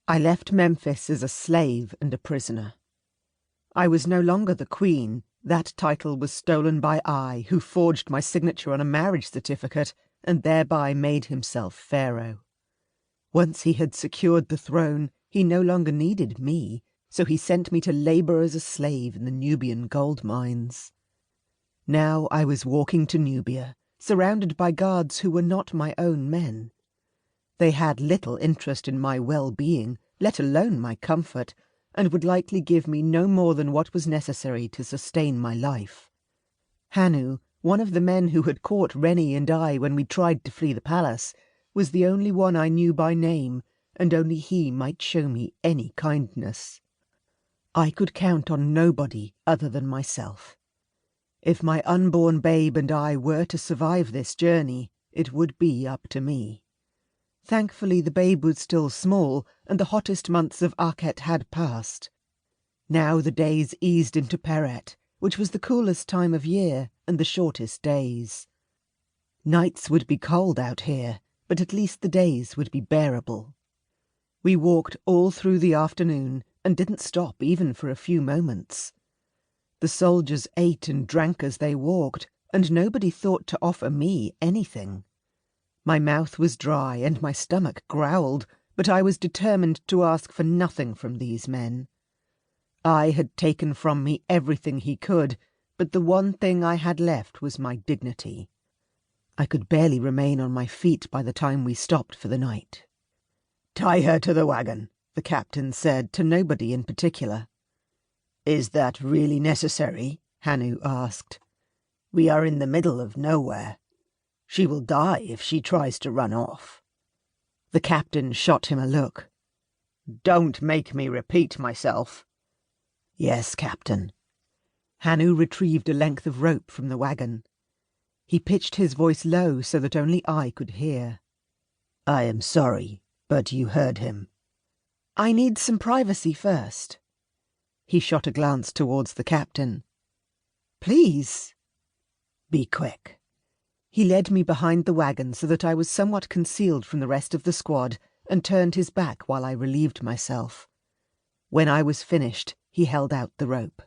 I left Memphis as a slave and a prisoner. I was no longer the queen. That title was stolen by I, who forged my signature on a marriage certificate and thereby made himself pharaoh. Once he had secured the throne, he no longer needed me, so he sent me to labor as a slave in the Nubian gold mines. Now I was walking to Nubia, surrounded by guards who were not my own men. They had little interest in my well-being, let alone my comfort, and would likely give me no more than what was necessary to sustain my life. Hanu, one of the men who had caught Rennie and I when we tried to flee the palace, was the only one I knew by name, and only he might show me any kindness. I could count on nobody other than myself. If my unborn babe and I were to survive this journey, it would be up to me. Thankfully the babe was still small, and the hottest months of Akhet had passed. Now the days eased into Peret, which was the coolest time of year and the shortest days. Nights would be cold out here, but at least the days would be bearable. We walked all through the afternoon and didn't stop even for a few moments. The soldiers ate and drank as they walked, and nobody thought to offer me anything. My mouth was dry and my stomach growled, but I was determined to ask for nothing from these men. I had taken from me everything he could, but the one thing I had left was my dignity. I could barely remain on my feet by the time we stopped for the night. "Tie her to the wagon," the captain said to nobody in particular. "Is that really necessary?" Hanu asked. "We are in the middle of nowhere. She will die if she tries to run off." The captain shot him a look. "Don't make me repeat myself." "Yes, Captain." Hanu retrieved a length of rope from the wagon. He pitched his voice low so that only I could hear. "I am sorry, but you heard him." "I need some privacy first." He shot a glance towards the captain. "Please." "Be quick." He led me behind the wagon so that I was somewhat concealed from the rest of the squad and turned his back while I relieved myself. When I was finished, he held out the rope.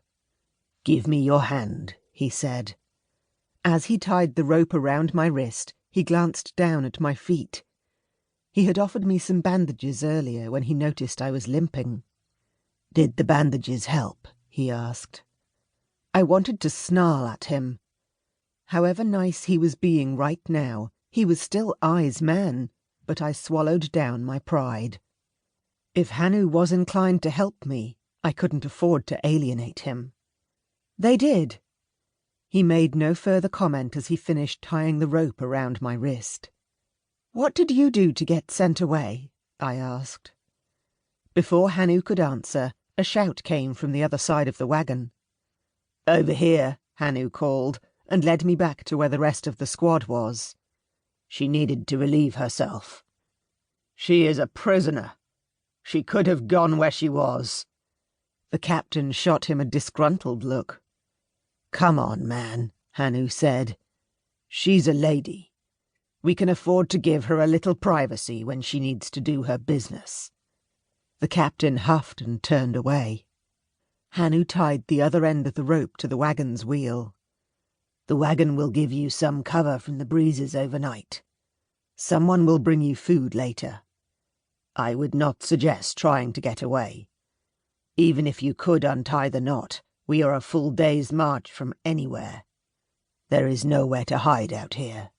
"Give me your hand," he said. As he tied the rope around my wrist, he glanced down at my feet. He had offered me some bandages earlier when he noticed I was limping. "Did the bandages help?" he asked. I wanted to snarl at him. However nice he was being right now, he was still I's man, but I swallowed down my pride. If Hanu was inclined to help me, I couldn't afford to alienate him. "They did." He made no further comment as he finished tying the rope around my wrist. "What did you do to get sent away?" I asked. Before Hanu could answer, a shout came from the other side of the wagon. "Over here," Hanu called, and led me back to where the rest of the squad was. "She needed to relieve herself." "She is a prisoner. She could have gone where she was." The captain shot him a disgruntled look. "Come on, man," Hanu said. "She's a lady. We can afford to give her a little privacy when she needs to do her business." The captain huffed and turned away. Hanu tied the other end of the rope to the wagon's wheel. "The wagon will give you some cover from the breezes overnight. Someone will bring you food later. I would not suggest trying to get away. Even if you could untie the knot, we are a full day's march from anywhere. There is nowhere to hide out here."